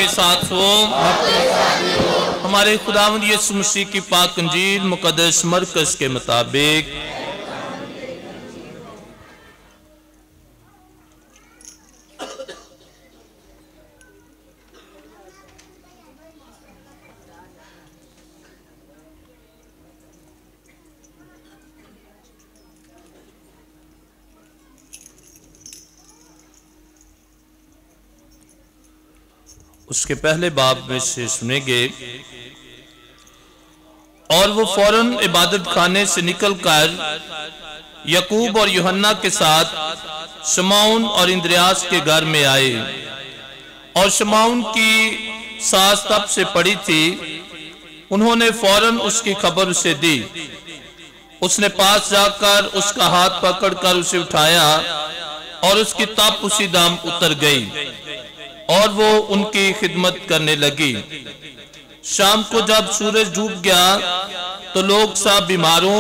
आपके साथ हो। हमारे खुदावंद यीशु मसीह की पाक अंजील मुकद्दस मरकज़ के मुताबिक उसके पहले बाब में से सुनेंगे। और वो फौरन इबादत खाने से निकलकर यकूब और यूहन्ना के साथ शमौन और इंद्रियास के घर में आए। और शमौन की सांस तब से पड़ी थी। उन्होंने फौरन उसकी खबर उसे दी। उसने पास जाकर उसका हाथ पकड़कर उसे उठाया और उसकी तप उसी दम उतर गई और वो उनकी खिदमत करने लगी। शाम को जब सूरज डूब गया तो लोग सब बीमारों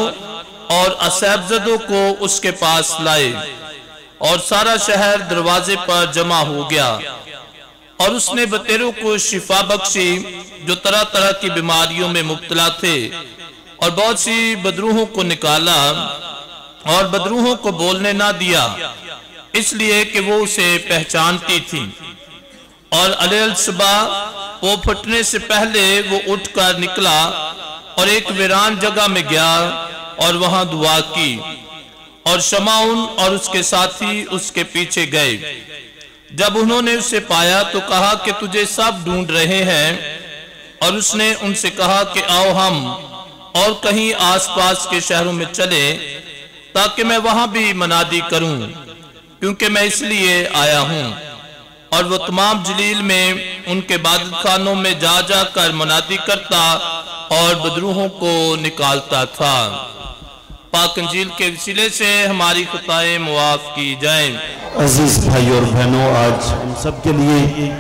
और असैबजदों को उसके पास लाए और सारा शहर दरवाजे पर जमा हो गया। और उसने बतेरों को शिफा बख्शी जो तरह तरह की बीमारियों में मुब्तला थे, और बहुत सी बदरूहों को निकाला और बदरूहों को बोलने ना दिया, इसलिए कि वो उसे पहचानती थी। और अलैल सुबह वो फटने से पहले वो उठकर निकला और एक वीरान जगह में गया और वहां दुआ की। और शमौन और उसके साथी उसके पीछे गए। जब उन्होंने उसे पाया तो कहा कि तुझे सब ढूंढ रहे हैं। और उसने उनसे कहा कि आओ हम और कहीं आसपास के शहरों में चले ताकि मैं वहां भी मनादी करूं, क्योंकि मैं इसलिए आया हूं। और वो तमाम जलील में उनके इबादत खानों में जा जाकर मुनादी करता और बदरूहों को निकालता था। पाक अंजील के वसीले से हमारी खताएं मुआफ की जाएं। अजीज भाई और बहनों, आज हम सब के लिए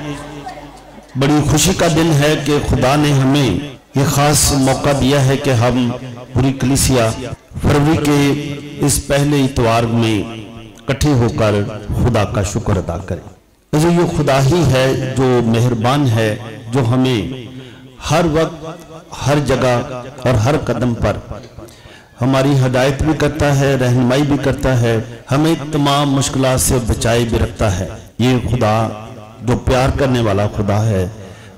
बड़ी खुशी का दिन है कि खुदा ने हमें ये खास मौका दिया है कि हम पूरी कलीसिया फरवरी के इस पहले इतवार में इकट्ठे होकर खुदा का शुक्र अदा करें। जो ये खुदा ही है जो मेहरबान है, जो हमें हर वक्त हर जगह और हर कदम पर हमारी हिदायत भी करता है, रहनुमाई भी करता है, हमें तमाम मुश्किलात से बचाए भी रखता है। ये खुदा जो प्यार करने वाला खुदा है,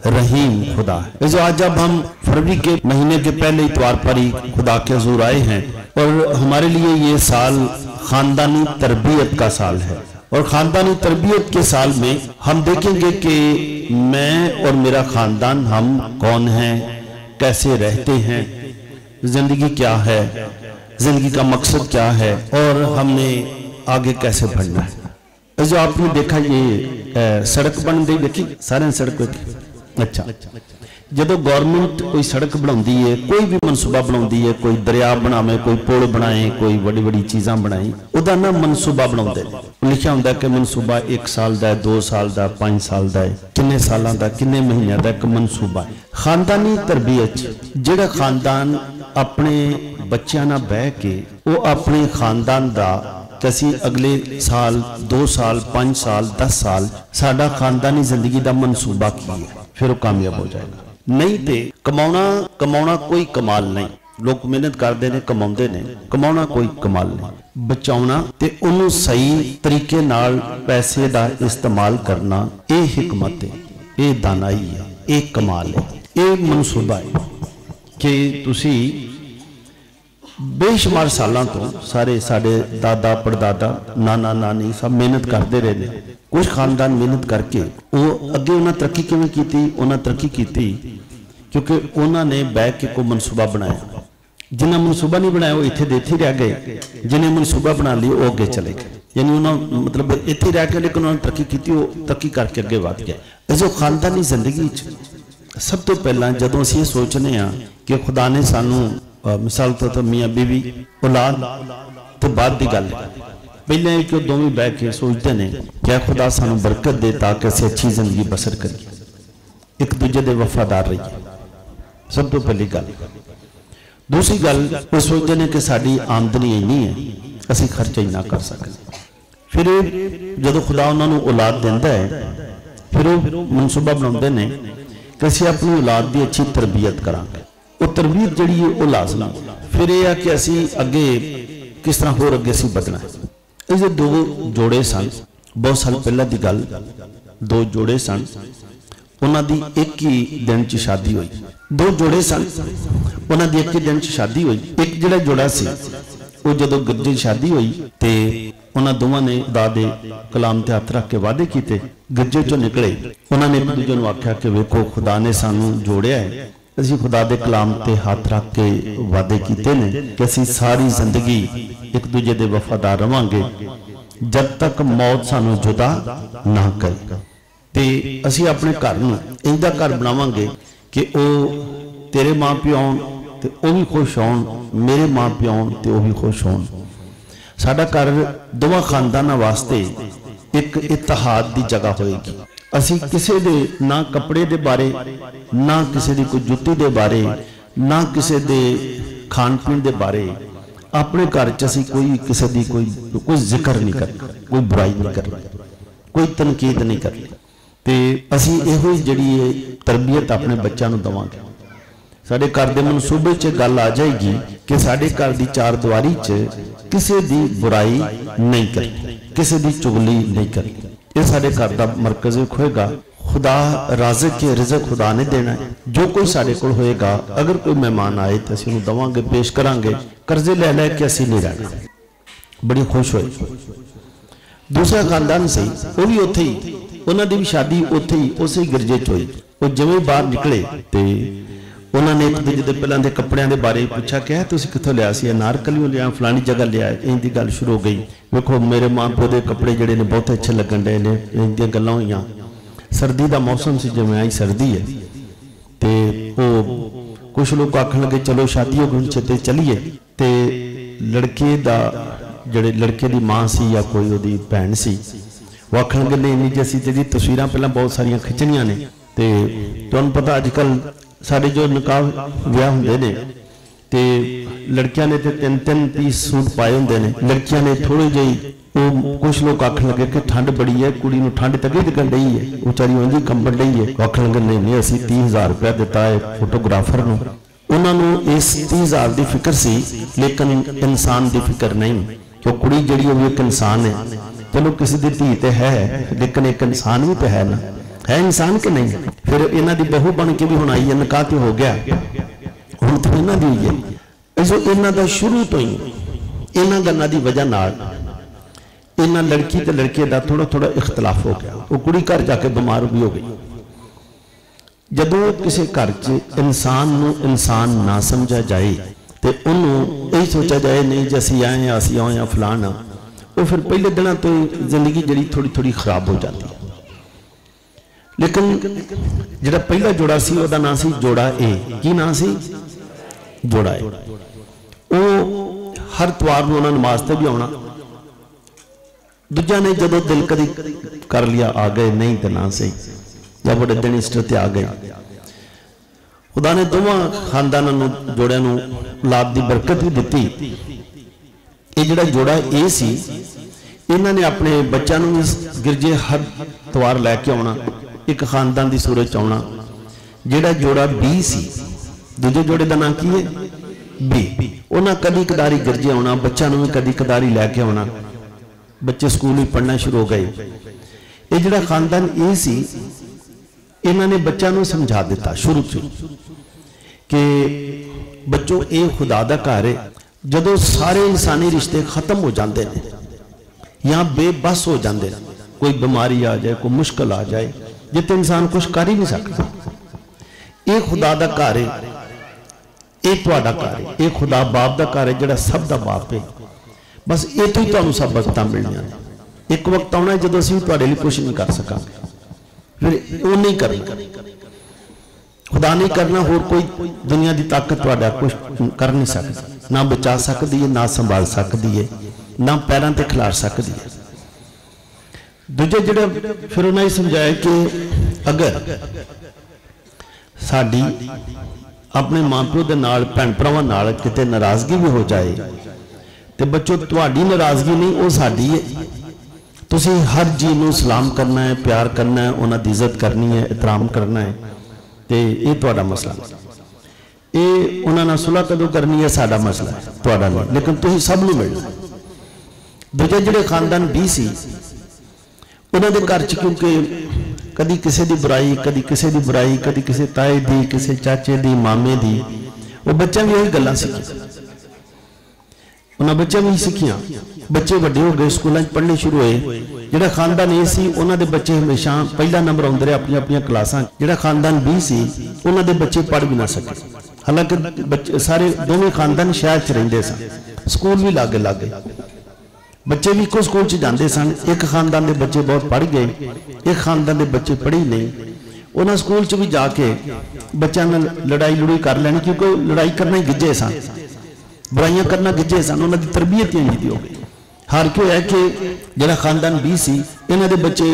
रहीम खुदा है। जो आज जब हम फरवरी के महीने के पहले इतवार पर ही खुदा के हुजूर आए हैं, और हमारे लिए ये साल खानदानी तरबियत का साल है। और खानदानी तरबियत के साल में हम देखेंगे कि मैं और मेरा खानदान, हम कौन हैं, कैसे रहते हैं, जिंदगी क्या है, जिंदगी का मकसद क्या है और हमने आगे कैसे बढ़ना है। जो आपने देखा ये सड़क बन रही, देखी सारे सड़क। अच्छा, जो गवर्नमेंट कोई सड़क बनाती है, कोई भी मनसूबा बनाती है, कोई दरिया बनावे, कोई पुल बनाए, कोई बड़ी बड़ी चीज़ा बनाई, उदा ना मनसूबा बनाते लिखा होंगे कि मनसूबा 1 साल का, 2 साल का, 5 साल का, किन्ने सालों का, किन्ने महीनों का एक मनसूबा है। खानदानी तरबियत जिहड़ा खानदान अपने बच्चों नाल बह के वो अपने खानदान का कि असीं अगले साल 2 साल 5 साल 10 साल साडा खानदानी जिंदगी का मनसूबा की है, फिर वो कामयाब हो जाएगा। नहीं तो कमाना कोई कमाल नहीं। लोग मेहनत करते हैं, कमाते हैं, कमाना कोई कमाल नहीं। बचाना ते उन्होंने सही तरीके नाल पैसे का इस्तेमाल करना, ये हिकमत है, ये दानाई है, ये कमाल है, ये मनसूबा है कि तुसी बेशुमार सालों तो सारे साडे दादा परदादा नाना नानी सब मेहनत करते रहे। कुछ खानदान मेहनत करके वो अगे उन्हें तरक्की किवें कीती, उन्हें तरक्की की क्योंकि उन्होंने बह के को मनसूबा बनाया। जिन्हें मनसूबा नहीं बनाया वो इत्थे दे इत्थे रह गए, जिन्हें मनसूबा बना लिया वो अगे चले गए। यानी उन्होंने मतलब इत्थे रह के लेकिन उन्होंने तरक्की की, वो तरक्की करके अगे बढ़ गए। जो खानदानी जिंदगी सब तो पहला जदों असीं ये सोचने कि खुदा ने सानू मिसाल तो मियाँ बीवी औलाद तो बाद की गल, पहले कि दोवें बह के सोचते हैं क्या खुदा सानू बरकत दे ताकि असीं अच्छी जिंदगी बसर करिए, एक दूजे के वफादार रहिए। सब तो पहली गल। दूसरी गल वो सोचते हैं कि साड़ी आमदनी इन्नी है असीं खर्चा ही ना कर सकते। फिर जो खुदा उन्होंने औलाद देंदा है फिर वो मनसूबा बनाते हैं कि असीं अपनी औलाद की अच्छी तरबियत करांगे। वो तरबियत जिहड़ी है वो लाजमी, फिर यह है कि असीं अगे किस तरह होर अगे असीं बधना है। ये दो जोड़े सन, बहुत साल पहला की गल, दो जोड़े सन, उन्हां दी एक ही दिन च शादी हुई। दो जोड़े सन, उन्हां दी एक ही दिन च शादी हुई। एक जिहड़ा जोड़ा सी वो जदों गिरजे शादी हुई तो उन्होंने दोवां ने खुदा दे कलाम ते हथ रख के वादे किए। गिरजे चों निकले, उन्होंने एक दूजे नूं आख्या कि वेखो खुदा ने सानू जोड़िया है, असीं खुदा दे कलाम ते हाथ रख के वादे कीते ने कि असीं सारी जिंदगी एक दूजे दे वफादार रहांगे जब तक मौत सानू जुदा ना करे। ते असीं अपने घर नूं इंदा घर बनावांगे कि ओ तेरे मां प्यो आउण ते ओ भी खुश होण, मेरे मां प्यो आउण ते ओ भी खुश होण। साडा घर दोवां खानदानां वास्ते एक इतिहाद की जगह होएगी। असी किसी दे ना कपड़े दे बारे, ना किसी दी कोई जुत्ती दे बारे, ना किसी दे खान पीन दे बारे अपने घर च असी कोई किसी दी कोई जिक्र नहीं करना, कोई बुराई नहीं करना, कोई तनकीद नहीं करनी। ते असी इहो जिहड़ी तरबियत अपने बच्चों नूं देवांगे। साडे घर दे मनसूबे च गल आ जाएगी कि साडे घर दी चार दीवारी च किसी दी बुराई नहीं करनी, किसी दी चुगली नहीं करनी। ये साडे घर दा मरकज होएगा। खुदा राज़िक के रिज़्क खुदा ने देना है। जो कोई साडे कोल होएगा, अगर कोई मेहमान आए तो असीं उहनूं दवांगे, पेश करांगे। कर्जे लै लै के असीं नहीं रहना। बड़ी खुश होए। दूसरा खानदान सी, वो भी उत्थे ही, उन्हां दी भी शादी उत्थे ही उसे गिरजे च होई। वो जिवें बाहर निकले तो उन्होंने एक दूजे के पहलों के कपड़िया के बारे पूछा कि तुसीं कित्थों लिया सी? अनारकलियों लिया, फलानी जगह लिया। इंज दी गल शुरू हो गई। वेखो मेरे मां प्यो के कपड़े जिहड़े ने बहुत अच्छे लगन डे ने। इंज दी गल्लां होईयां। सर्दी का मौसम से जिवें आई सर्दी है तो वो कुछ लोग आखन लगे चलो शादी हो छेते चलीए। तो लड़के का जिहड़े लड़के की मां सी या कोई उहदी भैन सी, वो आखन लगे नहीं जी असीं तेरी तस्वीरां पहलां बहुत सारियां खिंचणियां ने। तो तुहानूं पता अजकल साढ़े जो निकाह विआह होंदे ने ते लड़कियां ने तीन तीन पीस सूट पाए होंदे ने, लड़कियां ने थोड़ी जी। वो कुछ लोग आखन लगे कि ठंड बड़ी है, कुड़ी नूं ठंड तक ही लगन डई है, बेचारी उंज ही कंबण डई है। आखन लगे नहीं नहीं असीं 30,000 रुपया दिता है फोटोग्राफर नूं। उन्हां नूं इस 30,000 की फिक्र सी, लेकिन इंसान की फिक्र नहीं। तो कुड़ी जिहड़ी वो एक इंसान है। चलो किसी की धी तो है, लेकिन एक इंसान भी तो है ना, है इंसान कि नहीं? फिर इन्हां दी बहू बन के भी हुण आई है, निकाह तो हो गया, हुण तो इन्हां दी हुई है। इस इन्हां दा शुरू तो ही इन्हां गल्लां दी वजह नाल इन्हां लड़की ते लड़के दा थोड़ा थोड़ा इख्तलाफ हो गया। वो कुड़ी घर जाके बीमार भी हो गई। जदों किसी घर च इंसान नूं इंसान ना समझा जाए तो उन्होंने यही सोचा जाए नहीं जी असीं आए हैं, असीं आए हैं फलाना, वो फिर पहले दिनों तो जिंदगी जी थोड़ी थोड़ी खराब हो जाती है। लेकिन जो पहला जोड़ा सी उसका नाम सी जोड़ा ए। की नाम सी? जोड़ा ए। वो हर त्वार में उन्होंने नमाज से भी आना। दूजा ने जदों दिल कदी कर लिया आ गए, नहीं तो ना सही, या बड़े दिन ईस्टर ते आ गए। खुदा ने दोवां खानदानां जोड़ियां नूं औलाद दी बरकत भी दिती। ये जिहड़ा जोड़ा ए सी, इन्हां ने अपने बच्चों नूं गिरजे हर त्वार लैके आउणा, एक खानदान की सूरत च आउणा। जिहड़ा जोड़ा बी सी, दूजे जोड़े का नाम की है? बी। उन्हां कदी कदारी गिरजे आउणा, बच्चों नूं भी कदी कदारी लैके आउणा। बच्चे स्कूल भी पढ़ना शुरू हो गए। ये जिहड़ा खानदान ए सी, इन्हां ने बच्चों नूं समझा दिता शुरू से कि बच्चों ये खुदा दा घर है। जदों सारे इंसानी रिश्ते खत्म हो जाते हैं या बेबस हो जाते हैं, कोई बीमारी आ जाए, कोई मुश्किल आ जाए, जिते इंसान कुछ कर ही नहीं सकता, ये खुदा दा घर है, ये तुहाडा घर है, ये खुदा बाप दा घर है जिहड़ा सब दा बाप है। बस ये तो ही तुहानूं सब बरकतां मिलणियां ने। एक वक्त आउणा जदों असीं तुहाडे लई कुछ नहीं कर सकांगे, फिर वो नहीं करना, खुदा नहीं करना, होर कोई दुनिया की ताकत तुहाडा कुछ कर नहीं सकती, ना बचा सकती है, ना संभाल सकती है, ना पैरों ते खिलार सकती है। दूजे जिहड़े फिर उन्हें समझाया कि अगर साडी अपने मां प्यो दे नाल भैन भरावां नाल किते नाराजगी भी हो जाए तो बच्चों तुहाडी नाराजगी नहीं, वो साडी है। तुसी हर जी नूं सलाम करना है, प्यार करना है, उन्हां दी इज्जत करनी है, एहतराम करना है, तो ये तुहाडा मसला है। ये उन्हां नाल सुलह कदों करनी है साडा मसला है, तुहाडा नहीं। लेकिन तुसीं सब नूं मिलना। दूजे जिहड़े खानदान 20 सी उन्हां दे घर च क्योंकि कदी किसी की बुराई, कदी किसी की बुराई, कदी किसी ताए दी, किसी चाचे दी, मामे दी, वो बच्चों भी वही गल्लां सीखियां, उन्होंने बच्चे भी सीखियां। बच्चे वड्डे हो गए, स्कूलों पढ़ने शुरू हुए। जिहड़ा खानदान ए सी उन्हां दे बच्चे हमेशा पहला नंबर आउंदे रहे अपनी अपनी क्लासां। जिहड़ा खानदान 20 सी उन्हां दे बच्चे पढ़ भी ना सके। हालांकि बच्चे सारे दोवें खानदान शहर च रहिंदे सन, स्कूल भी लागे लागे, बच्चे भी इको स्कूल च जाते सन। एक खानदान के बच्चे बहुत पढ़ गए, एक खानदान के बच्चे पढ़े नहीं। उन्होंने स्कूल च भी जाके बच्चों ने लड़ाई लुड़ाई कर लेनी, क्योंकि लड़ाई करना ही गिजे सन, बुराइयां करना गिजे सन। उन्होंने तरबीयत ही इंजी हो गई। हार के होया कि जिहड़ा खानदान 20 सी इन्हां दे बच्चे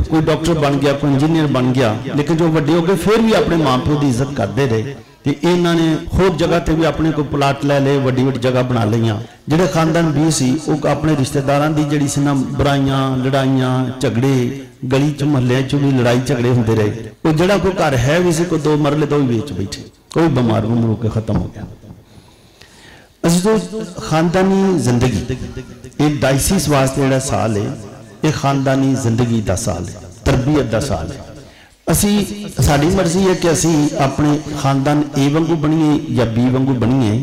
कोई डॉक्टर बन गया, कोई इंजीनियर बन गया, लेकिन जो वड्डे हो गए फिर भी अपने मां प्यो की इज्जत करते रहे। तो इन्होंने होर जगह पर भी अपने कोई प्लाट लै ले, वड्डी वड्डी जगह बना लियां। जिहड़े खानदान 20 सी वो अपने रिश्तेदारां दी जिहड़ी सी ना बुराइयां, लड़ाइयां, झगड़े, गली च महल्ले च भी लड़ाई झगड़े होंदे रहे। वो जिहड़ा कोई घर है भी सी, कोई 2 मरले तो भी बेच बैठे, कोई बीमार बूमर होकर खत्म हो गया। असीं तो खानदानी जिंदगी एक डायसिस वास्ते जिहड़ा साल है, ये खानदानी जिंदगी का साल है, तरबियत का साल है। असी साड़ी मर्जी है कि असी अपने खानदान ए वांगू बनीए या बी वांगू बनीए।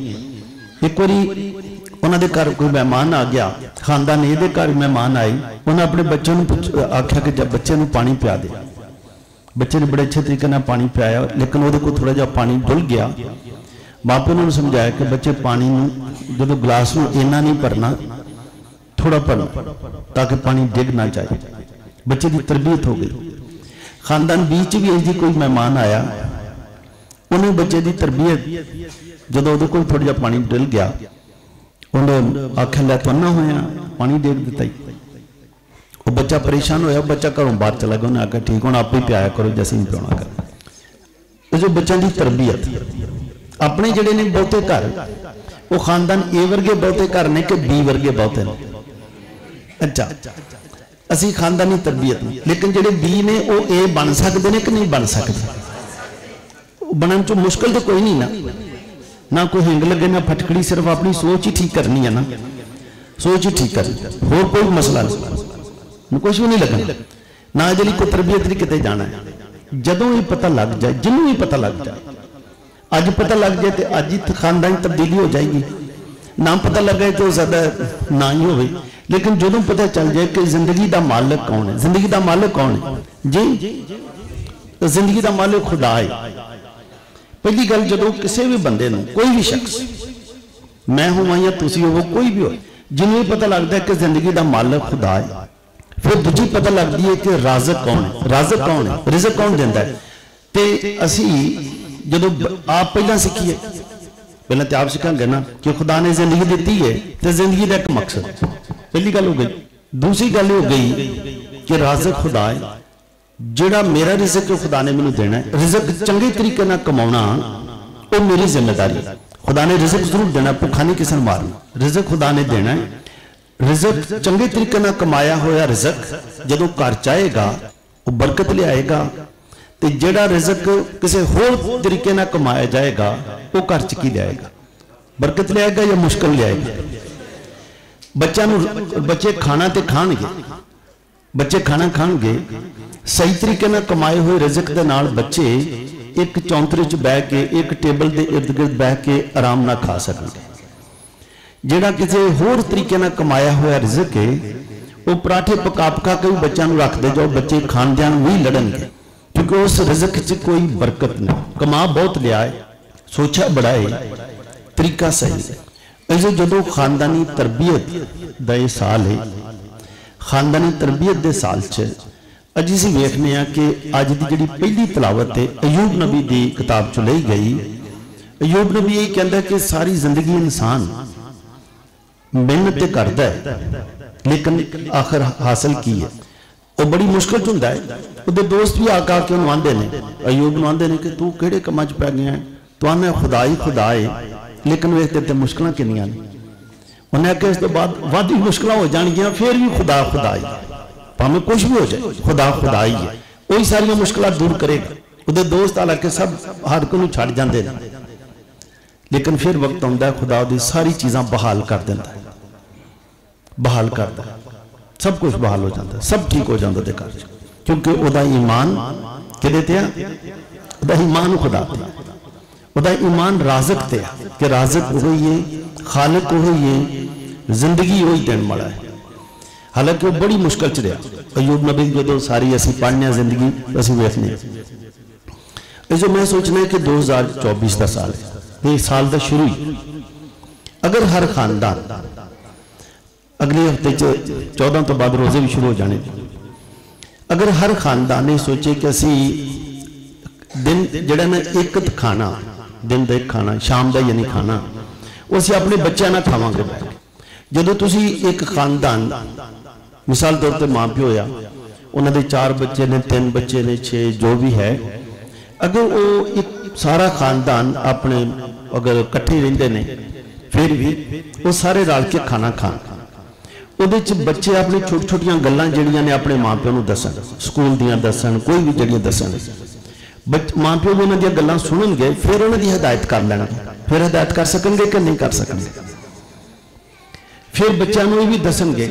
एक बारी उन्होंने घर कोई मेहमान आ गया, खानदान ए दे घर मेहमान आए, उन्हें अपने बच्चों को आख्या कि जब बच्चे को पानी पिया दे। बच्चे ने बड़े अच्छे तरीके पानी पियाया, लेकिन वो थोड़ा जहा पानी डुल गया। माँ प्यो ने समझाया कि बच्चे पानी जो गिलास में इन्ना नहीं भरना, थोड़ा भरना ताकि पानी डिग ना जाए। बच्चे की तरबियत हो गई। खानदान बीच भी ऐसी कोई मेहमान आया, उन्हें बच्चे की तरबियत जो वो थोड़ा जहा पानी डुल गया, उन्हें आख्या लै तन्ना होया पानी डेग दिता। वो बच्चा परेशान होया, बच्चा घरों बाहर चला गया। उन्हें आख्या ठीक हूँ आप ही पियाया करो, जैसे नहीं पियाना कर। जो बच्चों की तरबियत अपने जिहड़े ने बहुते घर वो खानदान ए वर्गे बहुते घर ने कि बी वर्गे बहुते ने। अच्छा असी खानदानी तरबियत में, लेकिन जिहड़े बी ने वो ए बन सकते हैं कि नहीं बन सकते? बनन चो मुश्किल तो कोई नहीं ना कोई हिंग लगे ना फटकड़ी, सिर्फ अपनी सोच ही ठीक करनी है ना, सोच ही ठीक करनी, होर कोई मसला नहीं, कुछ भी नहीं लगना ना। जी कोई तरबियत नहीं कितने जाना है। जदों ही पता लग जाए, जिन्हों ही पता लग जाए, अज पता लग जाए तो अज ही खानदान तब्दीली हो जाएगी। ना पता लगे तो ज्यादा ना ही हो, लेकिन जो पता चल जाए कि जिंदगी का मालिक कौन है, जिंदगी का मालिक कौन है जी, तो जिंदगी का मालिक खुदा है। पहली गल जो किसी भी बंदे नूं, कोई भी शख्स, मैं होवां या तुसी हो, कोई भी हो, जिन्हें पता लगता है कि जिंदगी का मालिक खुदा है, फिर दूजी पता लगती है कि राज़िक कौन है, राज़िक कौन है, रिज़्क़ कौन देता है। तो असी जो आप पहला सीखिए, पहले तो आप सीखेंगे ना कि खुदा ने जिंदगी दी है, तो जिंदगी का एक मकसद, पहली गल हो गई। दूसरी गल हो गई कि राज़िक खुदा है, जिहड़ा मेरा रिज़्क़ खुदा ने मैनूं देना है। रिज़्क़ चंगे तरीके नाल कमाउणा वो मेरी जिम्मेदारी है। खुदा ने रिज़्क़ जरूर देना, भुखा नहीं किसी नूं मारना, रिज़्क़ खुदा ने देना है। रिज़्क़ चंगे तरीके नाल कमाया होया रिज़्क़ जदों घर चाहेगा वो बरकत लियाएगा, तो जिहड़ा रिज़्क़ किसी होर तरीके नाल कमाया जाएगा वो घर च की लियाएगा, बरकत लियाएगा या मुश्किल लियाएगा। बच्चे खाना तो खाणगे, बच्चे खाना खाणगे, सही तरीके नाल कमाए हुए रिज़्क़ दे नाल बच्चे एक चौंतरे च बह के, एक टेबल के इर्द गिर्द बह के आराम नाल खा सकणगे। जिहड़ा किसी होर तरीके नाल कमाया हुआ रिज़्क़ है वो पराठे पका पका के बच्चों को रखते जाओ, बच्चे खांदियां भी लड़नगे, क्योंकि उस रिज़्क़ च कोई बरकत नहीं। कमा बहुत लिया है, सोचा बड़ा है, तरीका सही है। ऐसे जो खानदानी तरबियत का यह साल है, खानदानी तरबियत के साल च अज असीं वेखने आ कि अज की जी पहली तलावत है अयूब नबी की किताब चो ली गई। अयूब नबी यही कहता है कि सारी जिंदगी इंसान मेहनत तो करता है, लेकिन आखिर हासिल की है वो बड़ी मुश्किल च हुंदा है। उसके दोस्त भी आके उन्होंने आंदे ने, अयूब नूं आंदे ने कि तू किहड़े कामां च पै गया, तो आने खुदा ही खुदा है, लेकिन वेख तेरे ते मुश्किलां किन्नियां ने। उन्हें आख्या इस तो बाद वादी मुश्किलां हो जाणगियां, फिर भी खुदा खुदा ही, भावें कुछ भी हो जाए, खुदा खुदा ही है, वही सारिया मुश्किल दूर करेगा। उहदे दोस्त हालांकि सब हर को छड़ जाते हैं, लेकिन फिर वक्त आता है खुदा दी सारी चीज़ां बहाल कर देता है, बहाल करता है, सब कुछ बहाल हो जाता है, सब ठीक हो जाता है घर, क्योंकि वह ईमान किहदे ते आ, वह ईमान खुदा ते, वह ईमान राज़िक ते आ कि राज़िक वही है, खालिक वही है, जिंदगी वही देने वाला है। हालांकि वो बड़ी मुश्किल च रहा। अयूब नबी जो सारी असी पढ़ने जिंदगी असी वेखने, जो मैं सोचना है कि 2024 का साल है, इस साल का शुरू ही, अगर हर खानदान अगले हफ्ते 14 तो बाद रोजे भी शुरू हो जाने, अगर हर खानदान ये सोचे कि असी दिन जड़ा ना एक खाना, दिन का एक खाना, शाम का यानी खाना, वो असी अपने बच्चों ना खावांगे। जो तुसी एक खानदान मिसाल तौर पर माँ प्यो आ, उन्होंने 4 बच्चे ने, 3 बच्चे ने, 6 जो भी है, अगर वो एक सारा खानदान अपने अगर इकट्ठे रहते हैं, फिर भी वो सारे रल के खाना खान, उहदे च बच्चे अपनी छोटी छोटियां गल्लां जिहड़ियां ने अपने माँ प्यो नूं दसन, स्कूल दियां दसन, कोई भी जिहड़ियां दसन, माँ प्यो भी उन्हां दीयां गल्लां सुनणगे, फिर उन्हां दी हिदायत कर लैणगे, फिर हिदायत कर सकणगे कि नहीं कर सकणगे। फिर बच्चों को भी दसणगे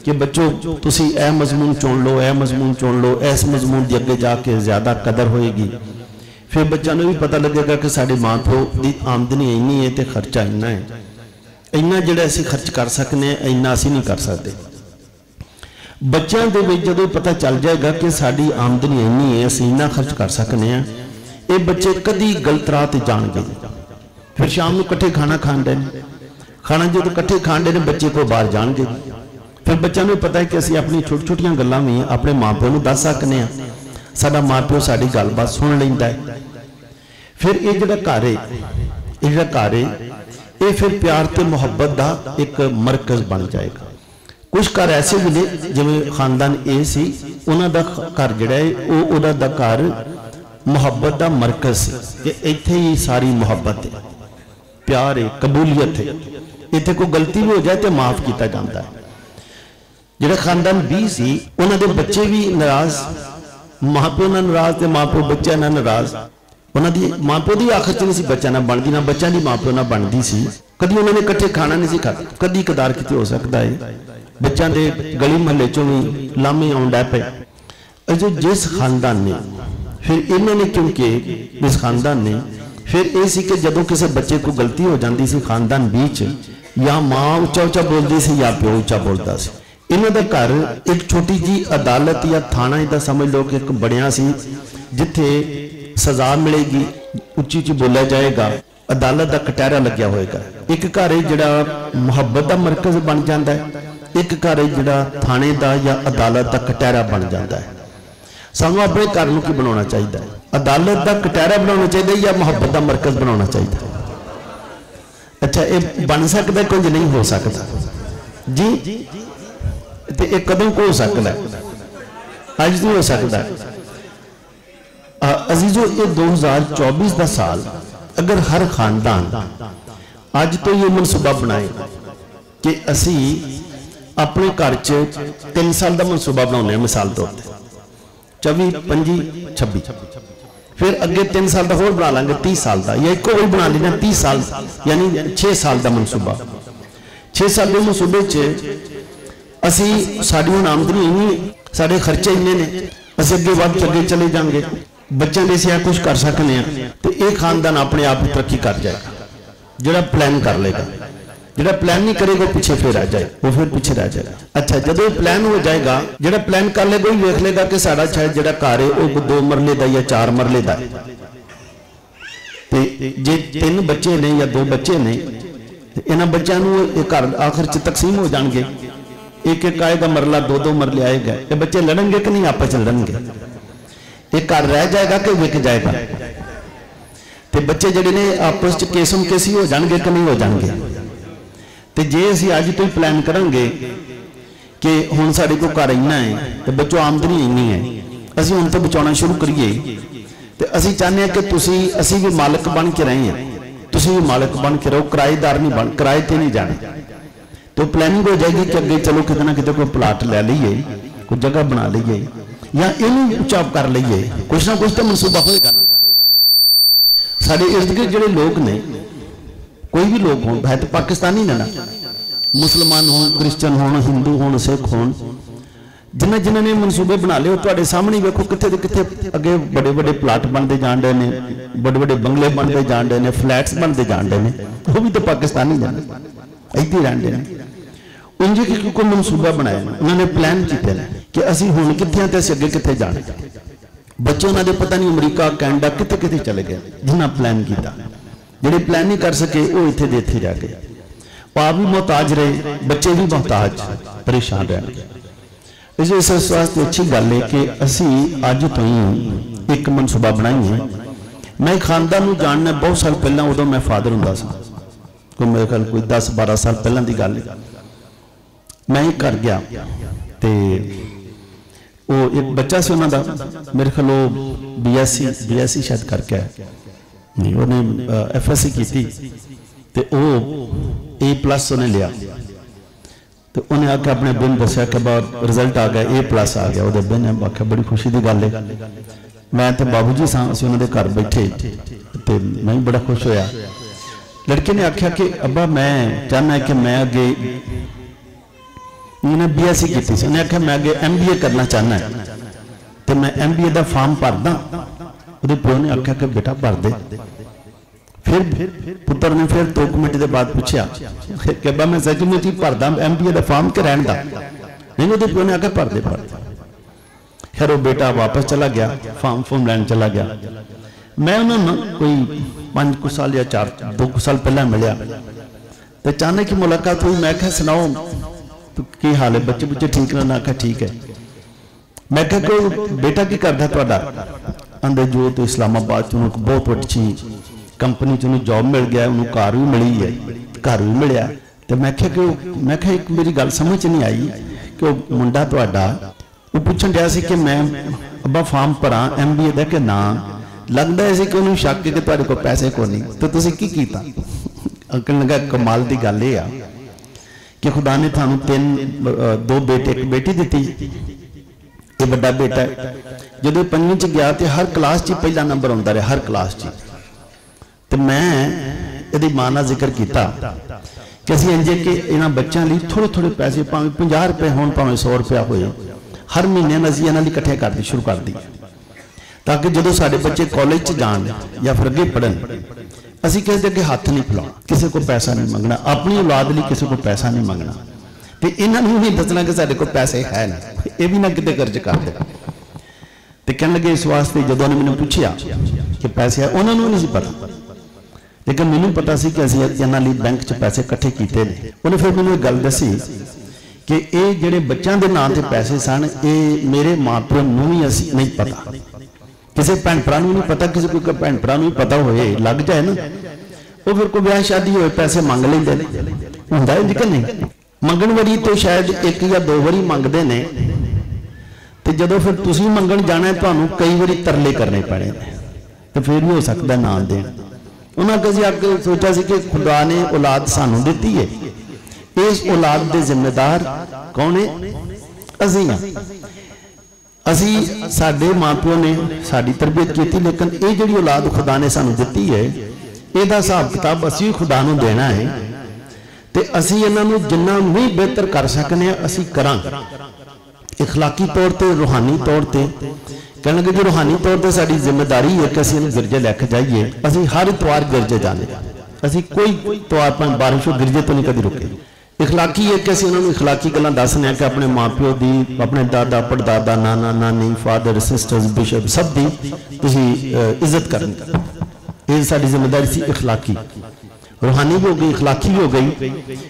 कि बच्चों तुसी ए मजमून चुन लो, ए मजमून चुन लो, इस मजमून की अगे जाके ज्यादा कदर होएगी। फिर बच्चों को भी पता लगेगा कि साडे माँ प्यो की आमदनी इन्नी है तो खर्चा इन्ना है, इन्ना जिहड़ा असीं खर्च कर सकते हैं, इन्ना असीं नहीं कर सकते। बच्चों के विच जदों पता चल जाएगा कि साडी आमदनी इन्नी है, असीं इन्ना खर्च कर सकते हैं, ये बच्चे कदी गलत राह ते जाणगे। फिर शाम को इकट्ठे खाना खांदे ने, खाना जो इकट्ठे खांदे ने, बच्चे को बाहर जाणगे। फिर बच्चों को पता है कि असीं अपनी छोटी छोटियां गल्लां भी अपने माँ प्यो नूं दस सकते हैं, साडा माँ प्यो साडी गलबात सुन लैंदा है। फिर ये जिहड़ा घर है, ये जिहड़ा घर है, ये फिर प्यार ते मुहब्बत का एक मरकज बन जाएगा। कुछ घर ऐसे भी ने जिवें खानदान ए सी, उन्हां दा घर जिहड़ा है वो उहदा दा घर मुहब्बत का मरकज सी कि इत्थे ही सारी मुहब्बत है, प्यार है, कबूलियत है, इत्थे कोई गलती भी हो जाए तो माफ किया जाता है। जिहड़ा खानदान बी सी, उन्हां दे बच्चे भी नाराज, माँ प्यो नाल नाराज ते माँ प्यो बच्चों नाल नाराज, उन्होंने माँ प्यो की आखिर च नहीं सी बच्चा ना बनती, ना बच्चा की माँ प्यो ना बनती सी, कभी उन्होंने इकट्ठे खाना नहीं सी खाता, कभी कदार कितने हो सकता है बच्चों के गली महल्ले चों भी लामे आउण लग पे। जो जिस खानदान ने फिर इन्होंने, क्योंकि इस खानदान ने फिर ये सी कि जदों किसी बच्चे को गलती हो जाती सी खानदान बीच, या माँ उच्चा उच्चा बोलती सी या प्यो उच्चा बोलता सी। इन्हों का घर एक छोटी जी अदालत या थाना इदा समझ लो कि एक बनिया सी, जिथे सजा मिलेगी, उच्ची उच्ची बोलिया जाएगा, अदालत का कटहरा लग्या होएगा। एक घर है जिहड़ा मुहब्बत का मरकज बन जाता है, एक घर है जिहड़ा थाने का या अदालत का कटहरा बन जाता है। सानू अपने घर नूं की बनाना चाहिए, अदालत का कटहरा बनाना चाहिए या मुहब्बत का मरकज बनाना चाहिए? अच्छा, ये बन सकता कुछ नहीं हो सकता जी, तो एक कदम को हो सकता है, अज नहीं हो सकता। अजीजों, ये 2024 का साल अगर हर खानदान अज तो ये मनसूबा बनाए कि असी अपने घर च 3 साल का मनसूबा बनाने, मिसाल तौर पर 24, 25, 26, फिर अगे 3 साल का होर बना लेंगे 30 साल का, या एक और बना लेना 30 साल, यानी 6 साल का मनसूबा। 6 साल के मनसूबे असी साड़ी हुण आमदनी इन्नी, साढ़े खर्चे इन्ने ने, असीं अगे वध चले चले जाएंगे, बच्चों के सिया कुछ कर सकते हैं, तो यह खानदान अपने आप तरक्की कर जाएगा। जिहड़ा प्लान कर लेगा, जिहड़ा प्लान नहीं करेगा पीछे फिर आ जाए, वो फिर पीछे रह जाएगा। अच्छा, जो प्लान हो जाएगा, जिहड़ा प्लान कर लेगा वही वेख लेगा कि साड़ा शायद जिहड़ा घर है वो 2 मरले का या 4 मरले का, जे 3 बच्चे ने या 2 बच्चे ने, इन्होंने बच्चों को घर आखिर च तकसीम हो जाएंगे, एक एक आएगा मरला, 2-2 मरले आएगा, ये बच्चे लड़ेंगे कि नहीं आपस में लड़ेंगे, एक घर रह जाएगा कि विक जाएगा, तो बच्चे जड़े ने आपस में केसम केसी हो जाएंगे कि नहीं हो जाएंगे। तो जे असी अज तो ही प्लान करांगे कि हुण साडे को घर इन्ना है तो बच्चों आमदनी इन्नी है, असी हुण तो बचाना शुरू करिए, तो असी चाहते हैं कि तुसी असी भी मालिक बन के रहे हैं, तुसी भी मालिक बन के रहो, किराएदार नहीं बन, किराए ते नहीं जाने। तो प्लानिंग हो जाएगी कि अगे चलो कितना कितने कोई प्लाट ले लीए, कोई जगह बना लीए या इनू उच्चा कर लीए, कुछ ना कुछ तो मनसूबा होएगा ना। साढ़े इर्द गिर्द जिहड़े लोग ने, कोई भी लोग हो, है तो पाकिस्तानी ने ना, मुसलमान हो, क्रिश्चन हो, हिंदू हो, सिख हो, जिन्हें जिन्हें ने मनसूबे बना लिए तुहाडे सामने वेखो कित्थे कित्थे अगे बड़े बड़े प्लाट बनते जान रहे हैं, बड़े बड़े बंगले बनते जान रहे हैं, फ्लैट्स बनते जान रहे हैं, वो भी तो पाकिस्तानी ने इत्थे रहंदे ने। उंज कि कोई मनसूबा बनाया उन्होंने, प्लान किए कि असीं हुण कित्थे ते असीं अगे कित्थे जाना। बच्चे उन्होंने पता नहीं अमरीका कैनेडा कित्थे कित्थे चले गए जिन्हें प्लान किया। जिहड़े प्लान नहीं कर सके वो इत्थे दे इत्थे रह गए, आप भी मोहताज रहे, बच्चे भी मोहताज परेशान रह। इस वास्ते अच्छी गल है कि असी अज तो ही एक मनसूबा बनाइए। मैं खानदान को जानना बहुत साल पहला, उदों मैं फादर हुंदा सा, कोई मेरे ख्याल कोई 10-12 साल पहला की गल है। मैं एक घर गया तो वो एक बच्चा से उन्होंने मेरे ख्याल BSc शायद करके नहीं, उन्हें FSc की तो A+ उन्हें लिया। तो उन्हें आके अपने बिन दसिया कि बहुत रिजल्ट आ गया, A+ आ गया। वो बिन आख्या बड़ी खुशी की गल है। मैं तो बाबू जी सां, असीं उन्होंने घर बैठे तो मैं भी बड़ा खुश होया। लड़के ने आख्या कि अब्बा मैं चाहना कि मैं अगे, उन्हें BSc की, उन्हें आख्या मैं अगे MBA करना चाहना है तो मैं MBA का फॉर्म भर दा। वो प्यो ने आख्या कि बेटा भर दे। फिर पुत्र ने फिर 2 मिनट के बाद पूछा कि अब्बा मैं सचमुच ही भरदा MBA का फॉर्म के रहन दा? नहीं, वो प्यो ने आख्या भर दे भर दे। खैर वो बेटा वापस चला गया, फॉर्म लैन चला गया। मैं उन्होंने कोई 5 साल या 2 साल पहला मिलिया तो अचानक ही मुलाकात हुई। मैं क्या सुनाओ तो की हाल है, बच्चे बुच्चे ठीक ना? आख्या ठीक है। मैं क्या कोई बेटा की करता तुहाडा? आंदे जो तो इस्लामाबाद च उन्होंने बहुत अच्छी कंपनी च जॉब मिल गया, उन्होंने कार भी मिली है, घर भी मिलया। तो मैं क्या एक मेरी गल समझ नहीं आई कि वो मुंडा तुहाडा वो पूछन दिया सी कि मैं अब्बा फॉर्म भरा MBA का कि ना, लगता है कि उन्होंने शक कि तुहाडे कोल पैसे को नहीं, तो तुसीं की कीता? कहने लगा कमाल की गल ये आ कि खुदा ने थानू 2 बेटे 1 बेटी दी। ये बड़ा बेटा है, जो 5वीं च गया तो हर क्लास च पहला नंबर आता रहा, हर क्लास च। तो मैं यदि मां नाल जिक्र किया कि असीं इंजे कि इन्हां बच्चों लिए थोड़े थोड़े पैसे, भावें 50 रुपए होण भावें 100 रुपया होए, हर महीने असीं इन्हां लई इकट्ठे करते शुरू कर दी, ताकि जो साडे बच्चे कॉलेज च जाण या फिर अगे पढ़न असीं किसी दे अगे हथ नहीं फैलाउणा, किसी को पैसा नहीं मंगना, अपनी औलाद लई किसी को पैसा नहीं मंगना। तो इन्हां नूं नहीं दसना कि साडे कोल पैसे है ना, ये भी ना किते कर्ज कर दे। तो कहने लगे इस वास्ते जदों उन्होंने मैंने पूछा कि पैसे है, उन्होंने नहीं पता, लेकिन मैनू पता सी कि असीं इन्हां लई बैंक च पैसे इकट्ठे कीते ने। उन्हें फिर मैनूं एक गल दसी कि ये जिहड़े बच्चों के नाम से पैसे सन, ये मेरे माँ प्यो नूं भी असीं नहीं पता, किसी भैन भरा नहीं पता, किसी कोई भैन भरा भी पता होए लग जाए ना, वो फिर कोई ब्याह शादी हो पैसे मंग लेंदे हुंदा है कि नहीं। मंगण वारी तो शायद 1 या 2 बारी मंगते हैं, तो जो फिर तुसीं मंगण जाना है तुहानूं कई बारी तरले करने पैणे, तो फिर भी हो सकता ना देण। उन्होंने कभी आगे सोचा सी कि खुदा ने औलाद सानू दी है, इस औलाद के जिम्मेदार कौन है? असीं हां। असीं साडे माँ प्यो ने साडी तरबियत की, लेकिन ये जिहड़ी औलाद खुदा ने सानू दी है, इसदा हिसाब किताब असीं खुदा नूं देना है। तो असीं इन्हां नूं जिन्ना भी बेहतर कर सकने असीं करांगे, इखलाकी तौर पर, रूहानी तौर पर। कहने लगे जी रूहानी तौर पर साड़ी जिम्मेदारी है कि असीं गिरजे लैके जाइए। असीं हर इतवार गिरजे जाने, असीं कोई इतवार पर बारिश हो गिरजे तो नहीं कभी रुके। इखलाकी है कि असीं उन्होंने इखलाकी गल्लां दसने कि अपने माँ प्यो की, अपने दादा पड़दादा, नाना नानी, फादर सिस्टर्स, बिशप सब की तुसीं इज्जत करनी, ये साड़ी जिम्मेदारी सी इखलाकी। रूहानी भी हो गई, इखलाकी भी हो गई।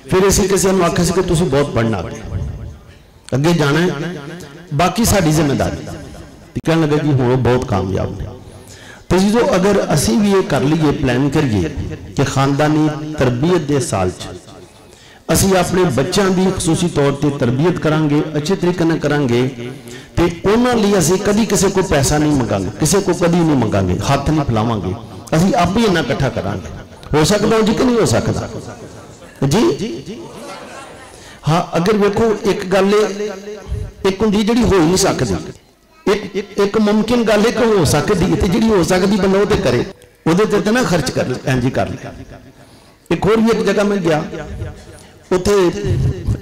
फिर असीं किसी नूं आखिया सी कि तुसीं बहुत पढ़ना, अगे जाना है, बाकी साड़ी जिम्मेदारी। कहने लगा जी हुण बहुत कामयाब ने। तो जी जो अगर असी भी ये कर लीए, प्लान करिए कि खानदानी तरबियत के साल असी अपने बच्चों की खसूसी तौर पर तरबियत करांगे, अच्छे तरीके नाल करांगे, तो उन्हां लई असीं कदी किसी को पैसा नहीं मंगांगे, किसी को कदी नहीं मंगांगे, हाथ नहीं फैलावांगे, असीं आप ही इन्ना इकट्ठा करांगे। हो सकता जी कि नहीं हो सकता जी? हाँ, अगर वेखो एक गल एक हुंदी जिहड़ी हो ही नहीं सकदी, एक मुमकिन गल एक हो सकदी ते जिहड़ी हो सकदी बंदा वो ते करे, उहदे ते ना खर्च कर इंज कर ले। एक होर भी एक जगह मैं गया, उत्थे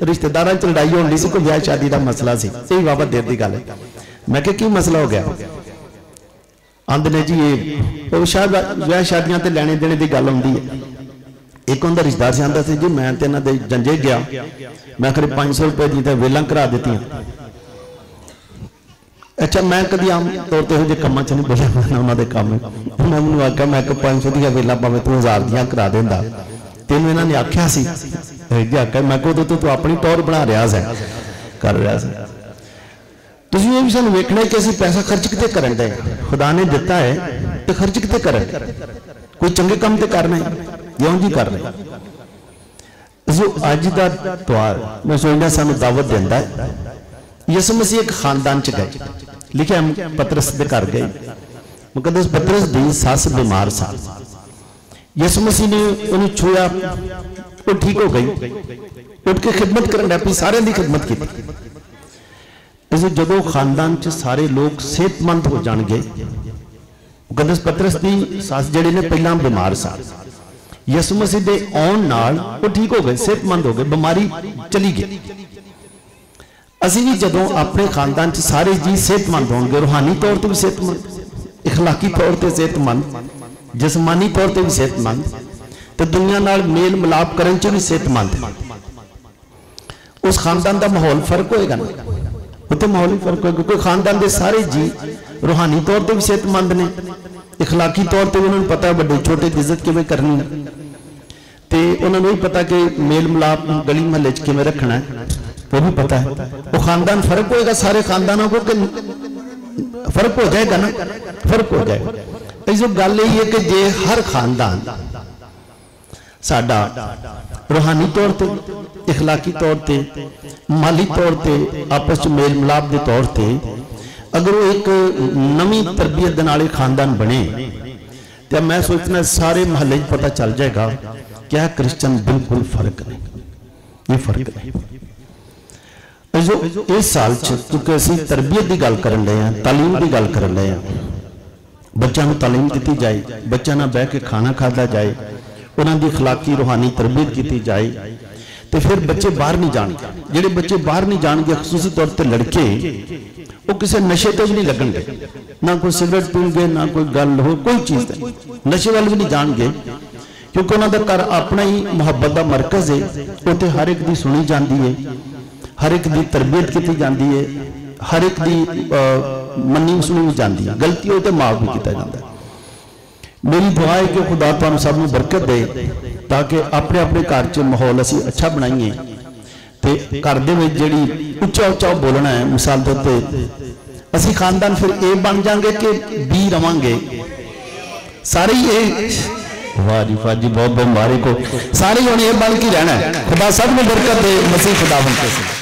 रिश्तेदारां च लड़ाई होनी सी, कोई ब्याह शादी का मसला सी, यही बाबा देर की गल है। मैं क्या की मसला हो गया? आंदे ने जी ये शायद ब्याह शादियां ते लैने देने की गल आउंदी है। एक उनका रिश्तेदार से आंदा सी जी मैं ते इन्हां दे जंजे गया, मैं खरे 500 रुपए दी ते वेलां करा दित्तियां। अच्छा मैं कभी आम तौर पर यह कामों च नहीं बोलिया, मैं उन्होंने काम मैं मैंने आख्या मैं 500 दी वेला भावें तू 1000 दियां करा देंदा, तेन इन्होंने आख्या सी आख्या मैं को तू अपनी टौर बना रहा है कर रहा है। तुम ये भी सानू वेखना कि असं पैसा खर्च कितने करन दे, खुदा ने दिता है तो खर्च कितने करन, कोई चंगे काम तो करना है या उंज ही कर रहे। जो अज का त्यौहार मैं सोचना सानू दावत देंदा है। यसु मसीह एक खानदान च गए, लिखा पतरस के घर गए, मुकद्दस पतरस की सस बीमार सा, यसु मसीह ने उन्हें छुआ, वो ठीक हो गई, उठ के खिदमत करन लग पई, सारे की खिदमत की। जो खानदान च सारे लोग सेहतमंद हो जाएंगे, मुकद्दस पतरस की सस जिहड़ी ने पहला बीमार सा, यसु मसीह के आउण नाल वो ठीक हो गए, सेहतमंद हो गए, बीमारी चली गई। असी भी जदों अपने खानदान च सारे जी सेहतमंद होंगे, रूहानी तौर पर भी सेहतमंद, इखलाकी तौर पर सेहतमंद, जिसमानी तौर पर भी सेहतमंद, तो दुनिया नाल मेल मिलाप करन च भी सेहतमंद, उस खानदान का माहौल फर्क होएगा ना, उत्ते माहौल फर्क होएगा। कोई खानदान के सारे जी रूहानी तौर पर भी सेहतमंद ने, इखलाकी तौर पर भी उन्होंने पता बड़े छोटे की इज्जत किवें करनी है, तो उन्होंने भी पता कि मेल मिलाप गली महल्ले च किवें रखना है, वो भी पता है। वो खानदान फर्क होएगा सारे खानदानों को कि फर्क हो जाएगा ना, फर्क हो जाएगा। जो गल यही है कि जे हर खानदान साडा रूहानी तौर पर, इखलाकी तौर पर, माली तौर पर, आपस में मेल मिलाप के तौर पर अगर वो एक नवी तरबियत नाल खानदान बने, तो मैं सोचना सारे महल्ले पता चल जाएगा क्या क्रिश्चन बिल्कुल फर्क नहीं, ये फर्क नहीं। जो इस साल क्योंकि असी तरबियत की गल कर रहे हैं, तालीम की गल कर रहे हैं, बच्चों को तालीम दी जाए, बच्चों ना बह के खाना खाता जाए, उन्होंने इखलाकी रूहानी तरबियत की जाए, तो फिर बच्चे बाहर नहीं जाएंगे। जेडे बच्चे बाहर नहीं जाएंगे, खसूसी तौर पर लड़के, वो किसी नशे तो भी नहीं लगेंगे, ना कोई सिगरेट पीएंगे, ना कोई गल हो, कोई चीज़ नशे वाल भी नहीं जाएंगे, क्योंकि उन्होंने घर अपना ही मुहब्बत का मरकज है, उत्थे हर एक की सुनी जाती है, हर एक की तरबियत की जाती है, हर एक की मनी सुनी भी जाती है, गलती हो तो माफ भी किया जाता है। मेरी दुआ है कि खुदा तुम सब में बरकत दे, ताकि अपने अपने घर च माहौल असी अच्छा बनाइए, तो घर दे जिहड़ी उच्चा उच्चा बोलना है, मिसाल तौर पर असी खानदान फिर ये बन जाएंगे कि बी रवांगे सारे ये वाह जी वाह जी, बहुत बहुत मुबारक हो, सारे हम ये बन के रहना है। खुदा सब में बरकत दे, मसीह खुदा बनते से।